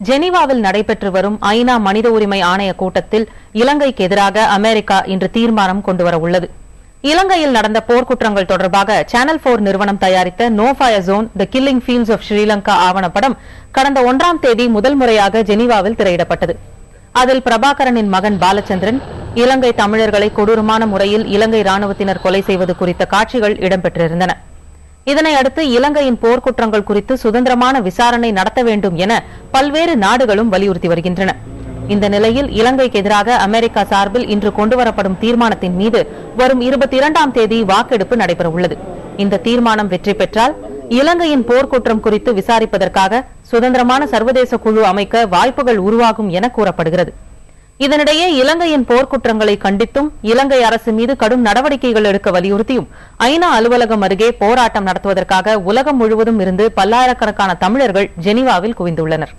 ஜெனீவாவில் நடைபெற்று வரும் ஐநா மனித உரிமை ஆணைய கூட்டத்தில் இலங்கைக்கு எதிராக அமெரிக்கா இன்று தீர்மானம் கொண்டுவரவுள்ளது. இலங்கையில் நடந்த போர்க்குற்றங்கள் தொடர்பாக சேனல் 4 நிறுவனம் தயாரித்த no fire zone the killing fields of Sri Lanka ஆவணப்படம் கடந்த 1ஆம் தேதி முதல் முறையாக ஜெனீவாவில் திரையிடப்பட்டது. அதில் பிரபாகரனின் மகன் பாலச்சந்திரன் இலங்கை தமிழர்களை கொடூரமான முறையில் இலங்கை ராணுவத்தினர் கொலை செய்வது குறித்த காட்சிகள் இடம்பெற்றிருந்தன. இதனையடுத்து இலங்கையின் போர்க்குற்றங்கள் குறித்து சுதந்திரமான விசாரணை நடத்த வேண்டும் என பல்வேறு நாடுகளும் வலியுறுத்தி வருகின்றன. இந்த நிலையில் இலங்கைக்கு எதிராக அமெரிக்கா சார்பில் இன்று கொண்டுவரப்படும் தீர்மானத்தின் மீது வரும் 22ஆம் தேதி வாக்கெடுப்பு நடைபெறவுள்ளது. இந்த தீர்மானம் வெற்றி பெற்றால் இலங்கையின் போர்க்குற்றம் குறித்து விசாரிப்பதற்காக சுதந்திரமான சர்வதேச குழு அமைக்க வாய்ப்புகள் உருவாகும் என கூறப்படுகிறது. இதனிடையே இலங்கையின் போர்க்குற்றங்களை கண்டித்தும் இலங்கை அரசு மீது கடும் நடவடிக்கைகள் எடுக்க வலியுறுத்தியும் ஐநா அலுவலகம் அருகே போராட்டம் நடத்துவதற்காக உலகம் முழுவதும் இருந்து பல்லாயிரக்கணக்கான தமிழர்கள் ஜெனீவாவில் குவிந்துள்ளனர்.